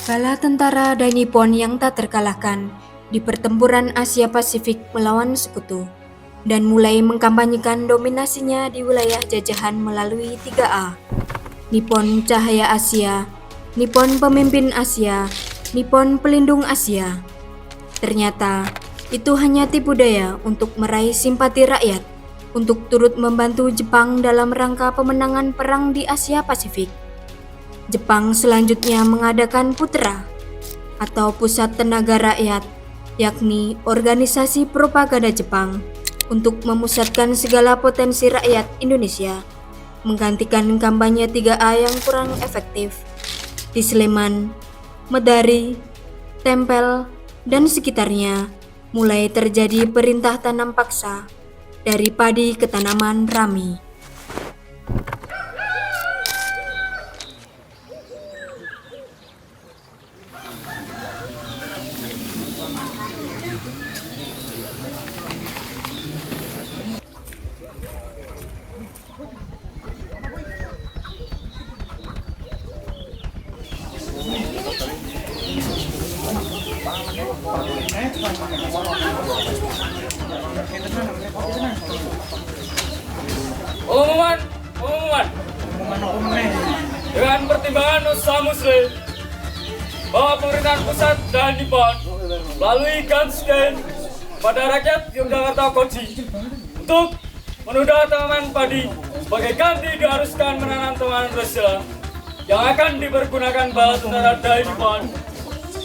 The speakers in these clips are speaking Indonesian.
Bala tentara Dainippon yang tak terkalahkan di pertempuran Asia Pasifik melawan sekutu dan mulai mengkampanyekan dominasinya di wilayah jajahan melalui 3A. Nippon Cahaya Asia, Nippon Pemimpin Asia, Nippon Pelindung Asia. Ternyata itu hanya tipu daya untuk meraih simpati rakyat untuk turut membantu Jepang dalam rangka pemenangan perang di Asia Pasifik. Jepang selanjutnya mengadakan Putra atau Pusat Tenaga Rakyat, yakni organisasi propaganda Jepang untuk memusatkan segala potensi rakyat Indonesia, menggantikan kampanye 3A yang kurang efektif. Di Sleman, Medari, Tempel, dan sekitarnya mulai terjadi perintah tanam paksa dari padi ke tanaman rami. Pengumuman. Dengan pertimbangan usaha muslim bahwa pemerintahan pusat dan Nippon melalui Gansken pada rakyat Yogyakarta Koji untuk menunda tanaman padi sebagai ganti diharuskan menanam tanaman Rusia yang akan dipergunakan bala tentara Dainippon.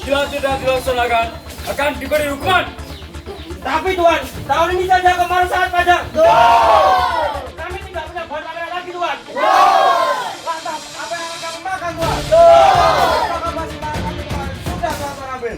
Jika tidak dilaksanakan akan diberi hukuman. Tapi Tuan, tahun ini saja kemarau sangat panjang. Kami tidak punya bahan makanan lagi Tuan. Lantas, apa yang akan kami makan Tuan? Apakah masih makan Tuan? Sudah Tuan ambil.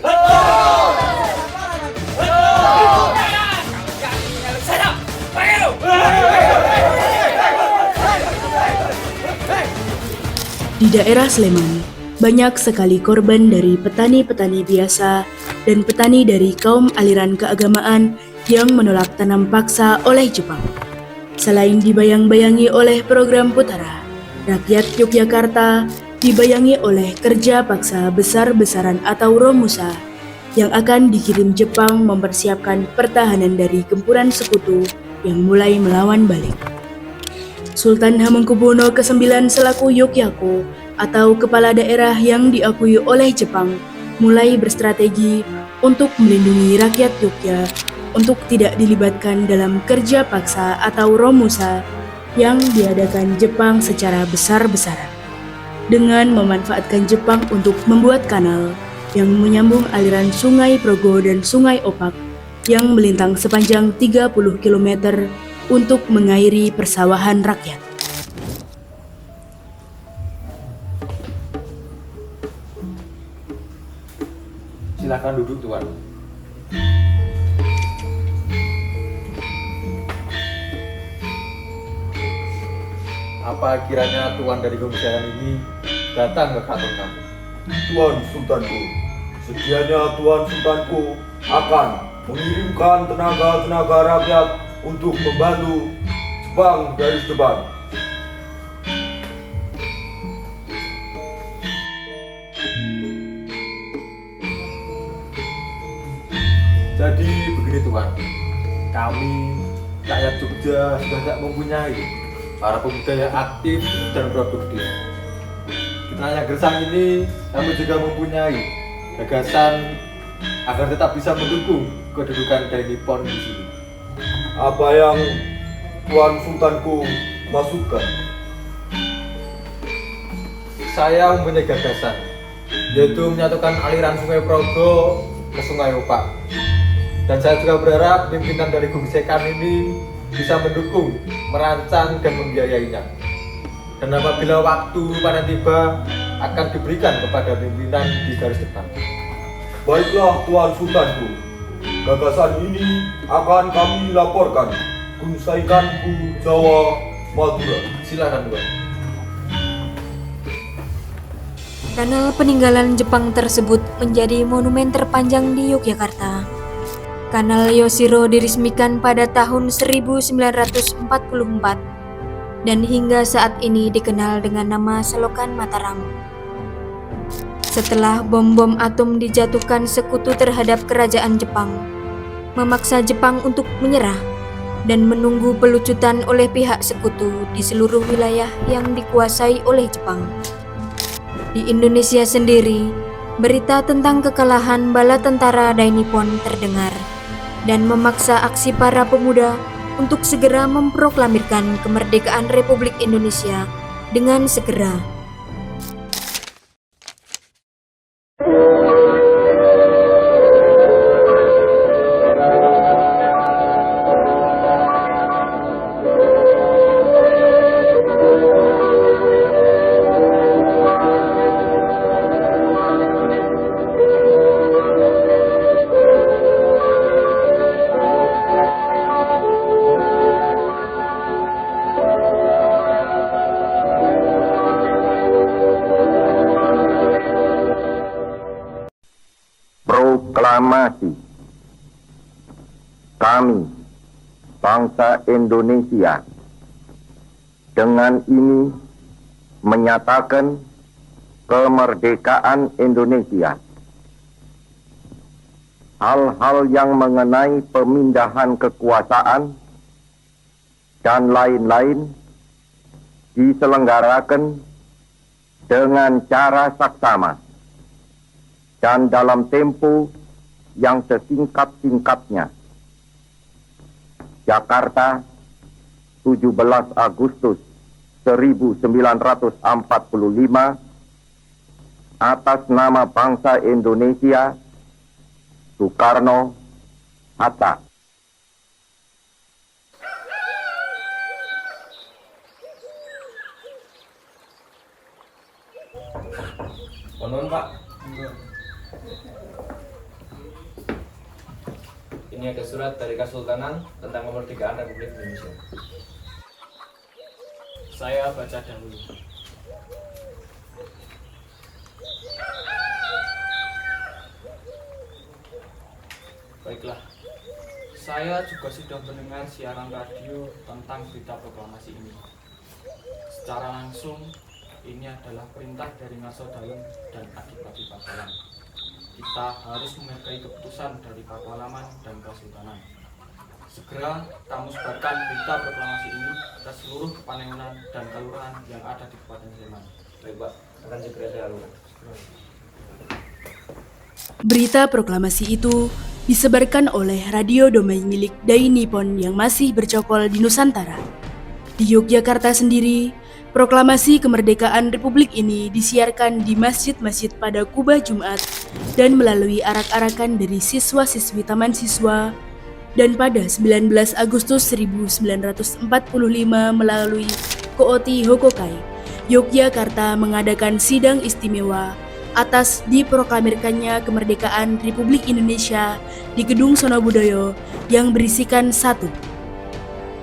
Di daerah Sleman, banyak sekali korban dari petani-petani biasa dan petani dari kaum aliran keagamaan yang menolak tanam paksa oleh Jepang. Selain dibayang-bayangi oleh program Putra, rakyat Yogyakarta dibayangi oleh kerja paksa besar-besaran atau Romusa yang akan dikirim Jepang mempersiapkan pertahanan dari gempuran sekutu yang mulai melawan balik. Sultan Hamengkubuwono ke-9 selaku Yogyako atau kepala daerah yang diakui oleh Jepang mulai berstrategi untuk melindungi rakyat Yogyakarta untuk tidak dilibatkan dalam kerja paksa atau Romusa yang diadakan Jepang secara besar-besaran. Dengan memanfaatkan Jepang untuk membuat kanal yang menyambung aliran Sungai Progo dan Sungai Opak yang melintang sepanjang 30 km untuk mengairi persawahan rakyat. Silakan duduk Tuan. Apa kiranya Tuan dari kebijakan ini datang ke kantor kamu? Tuan Sultanku, sedianya Tuan Sultanku akan mengirimkan tenaga-tenaga rakyat untuk membantu Jepang garis depan. Jadi begini Tuan, kami rakyat Jogja sudah tidak mempunyai para pemuda yang aktif dan produktif. Di Nanya Gersang ini kami juga mempunyai gagasan agar tetap bisa mendukung kedudukan Dainippon di sini. Apa yang Tuan Sultanku maksudkan? Saya mempunyai gagasan, yaitu menyatukan aliran Sungai Progo ke Sungai Opak. Dan saya juga berharap pimpinan dari Gumsekan ini bisa mendukung, merancang, dan membiayainya. Dan apabila waktu panen tiba, akan diberikan kepada pimpinan di garis depan. Baiklah Tuan Sultanku, gagasan ini akan kami laporkan Gunsaikanku Jawa Madura. Silakan Tuan. Kanal peninggalan Jepang tersebut menjadi monumen terpanjang di Yogyakarta. Kanal Yoshiro diresmikan pada tahun 1944 dan hingga saat ini dikenal dengan nama Selokan Mataram. setelah bom-bom atom dijatuhkan sekutu terhadap kerajaan Jepang, memaksa Jepang untuk menyerah dan menunggu pelucutan oleh pihak sekutu di seluruh wilayah yang dikuasai oleh Jepang. Di Indonesia sendiri, berita tentang kekalahan bala tentara Dainippon terdengar dan memaksa aksi para pemuda untuk segera memproklamirkan kemerdekaan Republik Indonesia dengan segera. Proklamasi. Kami, bangsa Indonesia, dengan ini menyatakan kemerdekaan Indonesia. Hal-hal yang mengenai pemindahan kekuasaan dan lain-lain diselenggarakan dengan cara saksama dan dalam tempo yang sesingkat-singkatnya. Jakarta, 17 Agustus 1945, atas nama bangsa Indonesia, Soekarno, Hatta. Konon Pak. Ini ada surat dari Kesultanan tentang kemerdekaan Republik Indonesia. Saya baca dahulu. Baiklah, saya juga sudah mendengar siaran radio tentang berita proklamasi ini. Secara langsung, ini adalah perintah dari Ngarso Dalem dan Adipati Pakualaman. Kita harus menghargai keputusan dari Pakualaman dan Kesultanan. Segera kamu sebarkan berita proklamasi ini ke seluruh kepanengonan dan kelurahan yang ada di Kabupaten Sleman. Baik Pak, akan segera saya lakukan. Berita proklamasi itu disebarkan oleh radio domain milik Dainippon yang masih bercokol di Nusantara. Di Yogyakarta sendiri, proklamasi kemerdekaan Republik ini disiarkan di masjid-masjid pada khutbah Jumat dan melalui arak-arakan dari siswa-siswi Taman Siswa, dan pada 19 Agustus 1945 melalui Kooti Hokokai, Yogyakarta mengadakan sidang istimewa atas diproklamirkannya kemerdekaan Republik Indonesia di Gedung Sonobudoyo yang berisikan 1.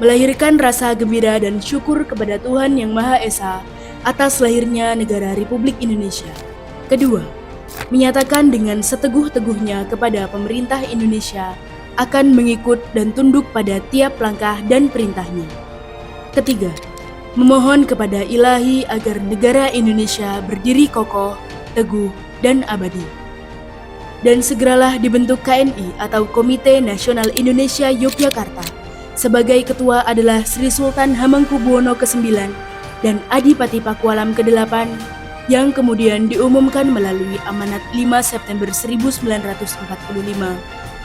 Melahirkan rasa gembira dan syukur kepada Tuhan Yang Maha Esa atas lahirnya negara Republik Indonesia. 2. Menyatakan dengan seteguh-teguhnya kepada pemerintah Indonesia akan mengikut dan tunduk pada tiap langkah dan perintahnya. 3. Memohon kepada Ilahi agar negara Indonesia berdiri kokoh, teguh, dan abadi. Dan segeralah dibentuk KNI atau Komite Nasional Indonesia Yogyakarta. Sebagai ketua adalah Sri Sultan Hamengkubuwono ke-9 dan Adipati Pakualam ke-8 yang kemudian diumumkan melalui Amanat 5 September 1945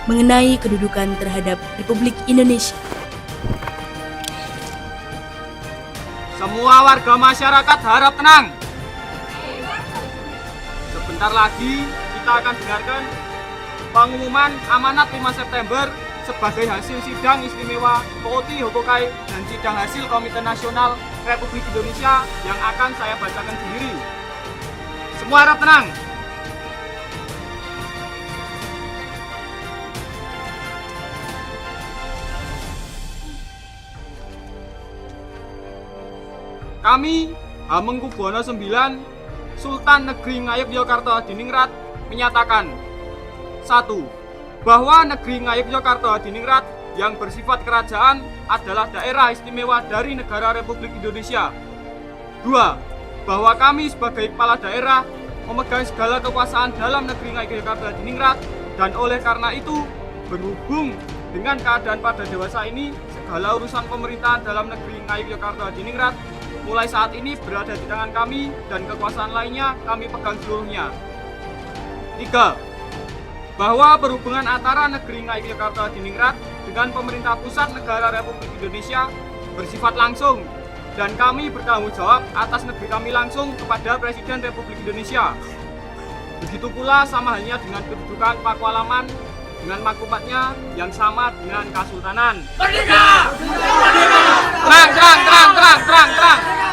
mengenai kedudukan terhadap Republik Indonesia. Semua warga masyarakat harap tenang. Sebentar lagi kita akan dengarkan pengumuman Amanat 5 September sebagai hasil sidang istimewa Kooti Hokokai dan sidang hasil Komite Nasional Republik Indonesia yang akan saya bacakan sendiri. Semua harap tenang. Kami, Hamengkubuwono IX, Sultan Negeri Ngayogyakarta Diningrat, menyatakan 1. Bahwa Negeri Ngayogyakarta Diningrat yang bersifat kerajaan adalah daerah istimewa dari negara Republik Indonesia. 2. Bahwa kami sebagai kepala daerah memegang segala kekuasaan dalam negeri Ngayogyakarta Diningrat, dan oleh karena itu berhubung dengan keadaan pada dewasa ini, segala urusan pemerintahan dalam negeri Ngayogyakarta Diningrat mulai saat ini berada di tangan kami dan kekuasaan lainnya kami pegang seluruhnya. 3. Bahwa perhubungan antara negeri Ngayogyakarta Diningrat dengan pemerintah pusat negara Republik Indonesia bersifat langsung dan kami bertanggung jawab atas negeri kami langsung kepada Presiden Republik Indonesia. Begitu pula sama halnya dengan kedudukan Pakualaman dengan maklumatnya yang sama dengan Kesultanan. Merdeka!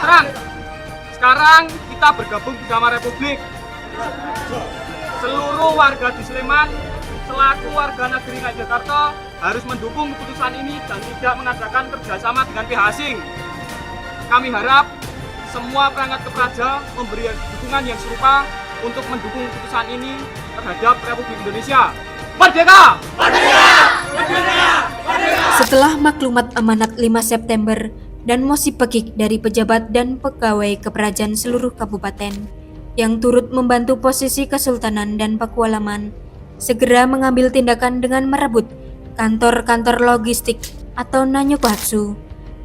Terang. Sekarang kita bergabung bersama Republik. Seluruh warga di Sleman selaku warga negeri Ngayogyakarta harus mendukung keputusan ini dan tidak mengadakan kerjasama dengan pihak asing. Kami harap semua perangkat kepraja memberi dukungan yang serupa untuk mendukung keputusan ini terhadap Republik Indonesia. Merdeka! Merdeka! Merdeka! Merdeka! Setelah maklumat amanat 5 September dan mosi pekik dari pejabat dan pegawai keperajaan seluruh kabupaten yang turut membantu posisi Kesultanan dan Pakualaman segera mengambil tindakan dengan merebut kantor-kantor logistik atau Nanyokuhatsu,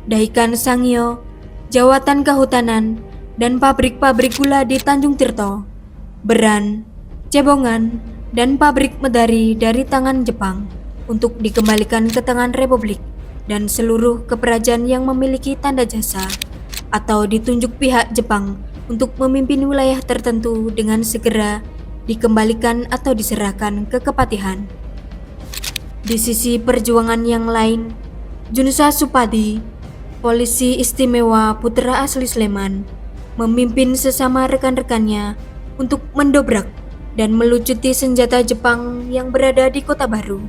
Daikan Sangyo, Jawatan Kehutanan, dan pabrik-pabrik gula di Tanjung Tirto, Beran, Cebongan, dan pabrik medari dari tangan Jepang untuk dikembalikan ke tangan Republik dan seluruh keperajaan yang memiliki tanda jasa atau ditunjuk pihak Jepang untuk memimpin wilayah tertentu dengan segera dikembalikan atau diserahkan ke kepatihan. Di sisi perjuangan yang lain, Junsa Supadi, Polisi Istimewa Putra Asli Sleman, memimpin sesama rekan-rekannya untuk mendobrak dan melucuti senjata Jepang yang berada di Kota Baru.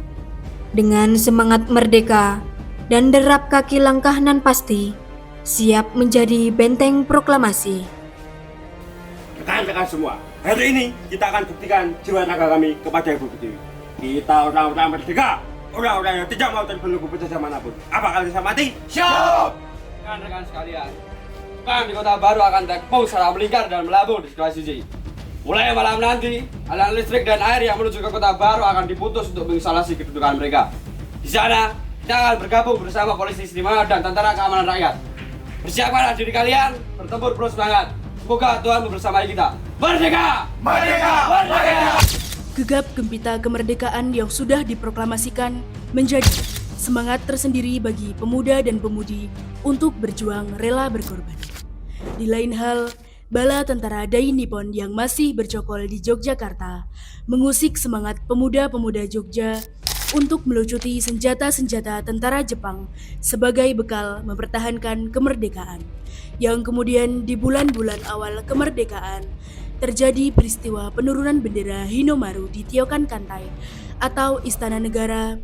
Dengan semangat merdeka dan derap kaki langkah nan pasti, siap menjadi benteng proklamasi. Rekan-rekan semua, hari ini kita akan buktikan jiwa naga kami kepada Ibu Pertiwi. Kita orang-orang merdeka, orang-orang yang tidak mau terbelenggu penjajah manapun. Apakah kalian bisa mati? Siap! Rekan-rekan sekalian, kami di Kota Baru akan tekpung secara melingkar dan melabur di segala sisi. Mulai malam nanti, aliran listrik dan air yang menuju ke Kota Baru akan diputus untuk mengisolasi kedudukan mereka. Di sana, kita akan bergabung bersama polisi istimewa dan tentara keamanan rakyat. Bersiapkanlah diri kalian, bertempur penuh semangat. Semoga Tuhan membersamai kita. Merdeka! Merdeka! Merdeka! Gegap gempita kemerdekaan yang sudah diproklamasikan menjadi semangat tersendiri bagi pemuda dan pemudi untuk berjuang rela berkorban. Di lain hal, bala tentara Dai Nippon yang masih bercokol di Yogyakarta mengusik semangat pemuda-pemuda Jogja untuk melucuti senjata-senjata tentara Jepang sebagai bekal mempertahankan kemerdekaan. Yang kemudian di bulan-bulan awal kemerdekaan terjadi peristiwa penurunan bendera Hinomaru di Tiokan Kantai atau Istana Negara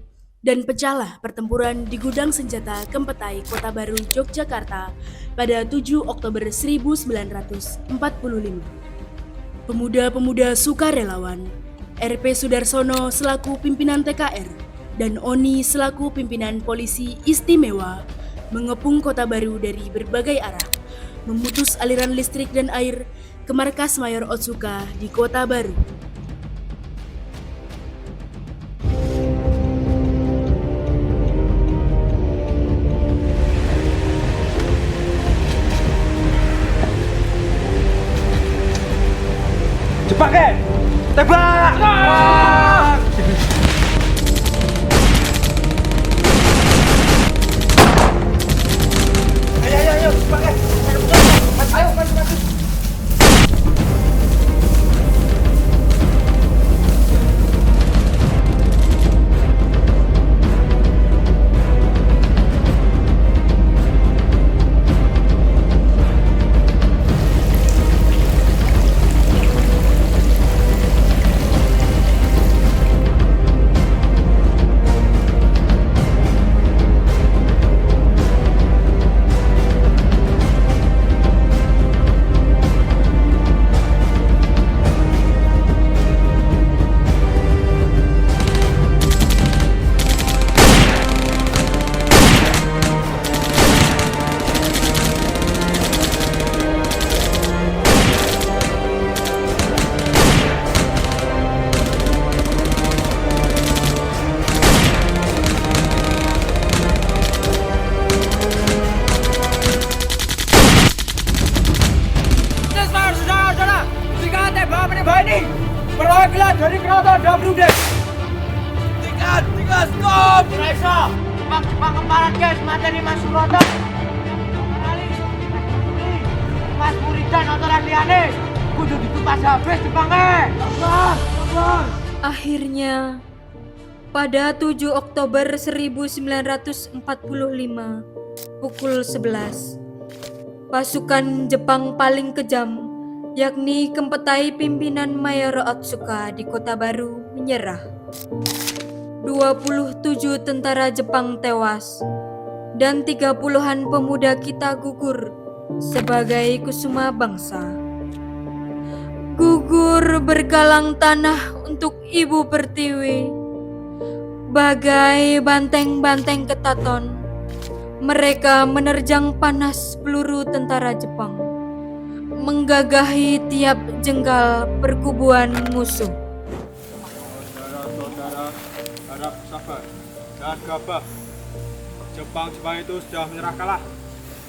dan pecahlah pertempuran di gudang senjata Kempetai Kota Baru Yogyakarta pada 7 Oktober 1945. Pemuda-pemuda sukarelawan, RP Sudarsono selaku pimpinan TKR dan Oni selaku pimpinan Polisi Istimewa mengepung Kota Baru dari berbagai arah, memutus aliran listrik dan air ke markas Mayor Otsuka di Kota Baru. Jepang, tembak! Ayo, Jepang, ayo, maju. Jepang keparat guys, materi Mas Suroto. Mas Muridan otoran liane. Kudu ditupas habis Jepang Akhirnya, pada 7 Oktober 1945, pukul 11, pasukan Jepang paling kejam, yakni Kempetai pimpinan Mayor Otsuka di Kota Baru menyerah. 27 tentara Jepang tewas dan 30-an pemuda kita gugur sebagai kusuma bangsa. Gugur bergalang tanah untuk Ibu Pertiwi. Bagai banteng-banteng ketaton, mereka menerjang panas peluru tentara Jepang, menggagahi tiap jengkal perkubuan musuh. Saudara-saudara, harap sabar dan gabah. Jepang itu sudah menyerah kalah.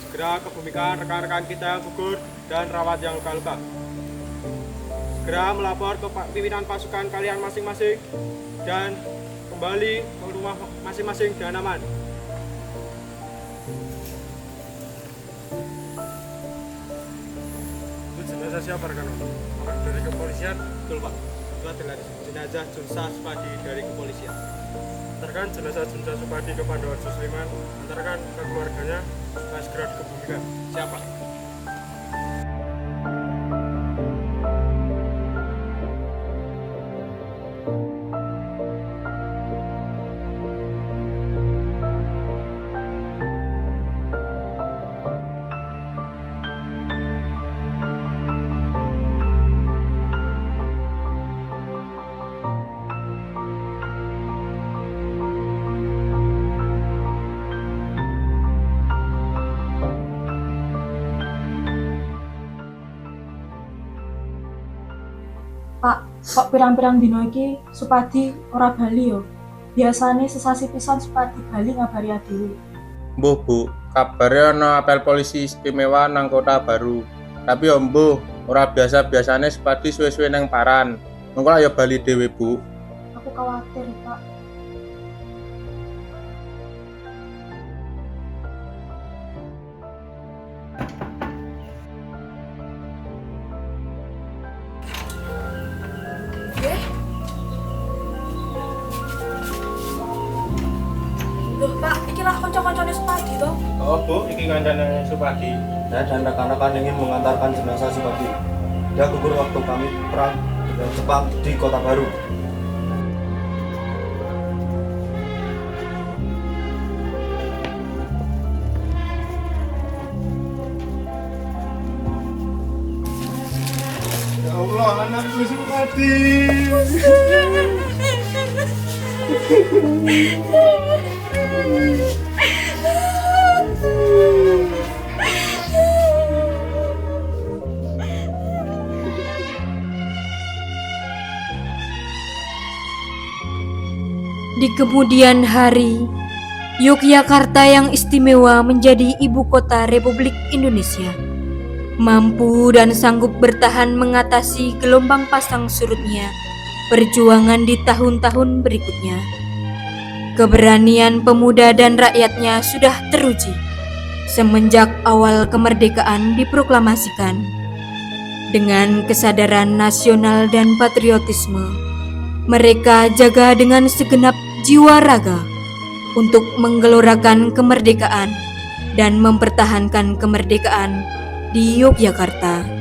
Segera kebumikan rekan-rekan kita yang gugur dan rawat yang luka-luka. Segera melapor ke pimpinan pasukan kalian masing-masing dan kembali ke rumah masing-masing dengan aman. Itu jenazah siapa rekan? Dari kepolisian? Betul Pak. Itu adalah jenazah Junsa Supadi dari kepolisian. Antarkan jenazah Junsa Supadi ke Pandawan Susliman. Antarkan ke keluarganya supaya segera dikebumikan. Siapa? Pak, kok pirang-pirang dino iki Supadi ora bali yo? Biasane sesasi pisan Supadi bali ngabari adewe. Mbuh Bu, kabare ana apel polisi istimewa nang Kota Baru. Tapi yo mbuh, ora biasa-biasane Supadi suwe-suwe nang paran. Mengko ayo bali dhewe Bu. Aku khawatir, Pak. Loh Pak, iki lah kanca-kancane Supadi to. Oh Bu, iki kancane Supadi. Saya dan rekan-rekan ingin mengantarkan jenazah Supadi. Dia gugur waktu kami perang dengan Jepang di Kota Baru. Ya Allah, anakku Supadi. Di kemudian hari, Yogyakarta yang istimewa menjadi ibu kota Republik Indonesia, mampu dan sanggup bertahan mengatasi gelombang pasang surutnya perjuangan di tahun-tahun berikutnya. Keberanian pemuda dan rakyatnya sudah teruji semenjak awal kemerdekaan diproklamasikan. Dengan kesadaran nasional dan patriotisme, mereka jaga dengan segenap jiwa raga untuk menggelorakan kemerdekaan dan mempertahankan kemerdekaan di Yogyakarta.